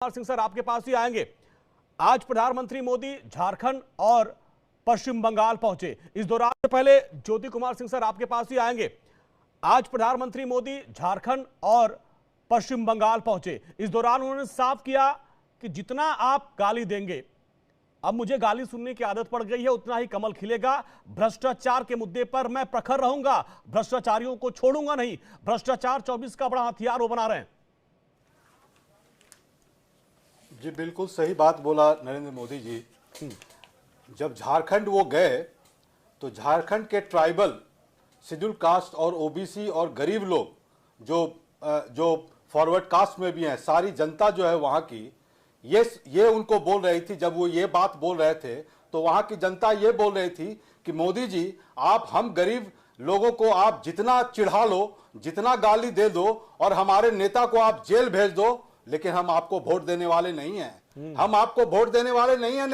Kumar Singh sir आपके पास ही आएंगे। आज प्रधानमंत्री मोदी झारखंड और पश्चिम बंगाल पहुंचे। इस दौरान से पहले ज्योति कुमार सिंह सर आपके पास ही आएंगे। आज प्रधानमंत्री मोदी झारखंड और पश्चिम बंगाल पहुंचे। इस दौरान उन्होंने साफ किया कि जितना आप गाली देंगे, अब मुझे गाली सुनने की आदत पड़ गई है, उतना ही कमल खिलेगा। भ्रष्टाचार के मुद्दे पर मैं प्रखर रहूंगा, भ्रष्टाचारियों को छोड़ूंगा नहीं। भ्रष्टाचार 24 का बड़ा हथियार वो बना रहे हैं। जी बिल्कुल सही बात बोला नरेंद्र मोदी जी। जब झारखंड वो गए तो झारखंड के ट्राइबल, शेड्यूल कास्ट और ओबीसी और गरीब लोग जो फॉरवर्ड कास्ट में भी हैं, सारी जनता जो है वहाँ की, ये उनको बोल रही थी। जब वो ये बात बोल रहे थे तो वहाँ की जनता ये बोल रही थी कि मोदी जी आप हम गरीब लोगों को आप जितना चिढ़ा लो, जितना गाली दे दो और हमारे नेता को आप जेल भेज दो, लेकिन हम आपको वोट देने वाले नहीं हैं। हम आपको वोट देने वाले नहीं हैं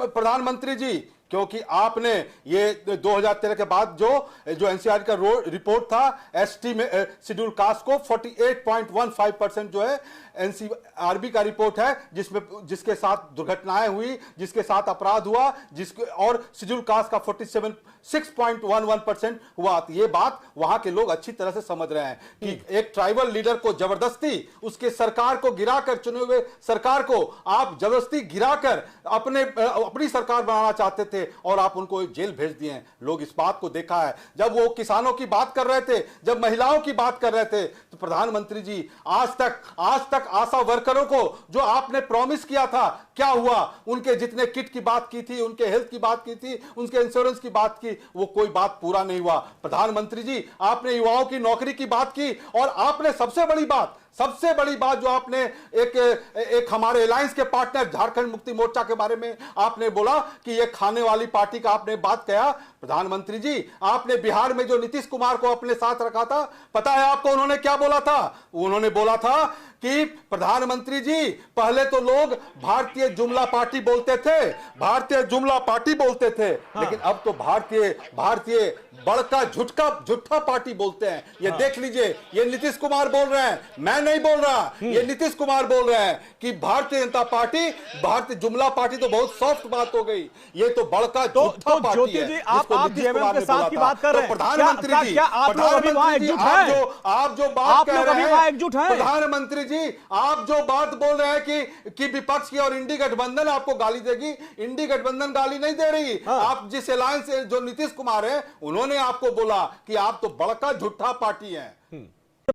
प्रधानमंत्री जी, क्योंकि आपने ये 2013 के बाद जो एनसीआर का रिपोर्ट था, एसटी में शेड्यूल कास्ट को 48.15% जो है एनसीआरबी का रिपोर्ट है, जिसके साथ दुर्घटनाएं हुई, जिसके साथ अपराध हुआ, और शेड्यूल कास्ट का 46.11% हुआ। तो ये बात वहां के लोग अच्छी तरह से समझ रहे हैं कि एक ट्राइबल लीडर को जबरदस्ती, उसके सरकार को गिराकर, चुने हुए सरकार को आप जबरदस्ती गिराकर अपनी सरकार बनाना चाहते थे और आप उनको जेल भेज दिए। लोग इस बात को देखा है। जब वो किसानों की बात कर रहे थे, जब महिलाओं की बात कर रहे थे, तो प्रधानमंत्री जी आज तक आशा वर्करों को जो आपने प्रॉमिस किया था, क्या हुआ? उनके जितने किट की बात की थी, उनके हेल्थ की बात की थी, उनके इंश्योरेंस की बात की, वो कोई बात पूरा नहीं हुआ। प्रधानमंत्री जी आपने युवाओं की नौकरी की बात की, और आपने सबसे बड़ी बात जो आपने एक हमारे अलायंस के पार्टनर झारखंड मुक्ति मोर्चा के बारे में आपने बोला कि ये खाने वाली पार्टी का आपने बात किया। प्रधानमंत्री जी आपने बिहार में जो नीतीश कुमार को अपने साथ रखा था, पता है आपको उन्होंने क्या बोला था? उन्होंने बोला था कि प्रधानमंत्री जी पहले तो लोग भारतीय जुमला पार्टी बोलते थे, लेकिन अब तो भारतीय बड़का झूठा पार्टी बोलते हैं। ये देख लीजिए, ये नीतीश कुमार बोल रहे हैं, मैं नहीं बोल रहा, ये नीतीश कुमार बोल रहे हैं कि भारतीय जनता पार्टी, भारतीय जुमला पार्टी तो बहुत सॉफ्ट बात हो गई, ये तो बड़का झूठा पार्टी है। आप जेएमएम के साथ की बात कर रहे हैं। प्रधानमंत्री जी, आप लोग अभी वहां एकजुट हैं? आप जो बात कह रहे हैं एकजुट हैं? प्रधानमंत्री जी आप जो बात बोल रहे हैं कि विपक्ष की और इंडी गठबंधन आपको गाली देगी, इंडी गठबंधन गाली नहीं दे रही। आप जिस अलायंस से जो नीतीश कुमार है, उन्होंने आपको बोला कि आप तो बड़का झूठा पार्टी है।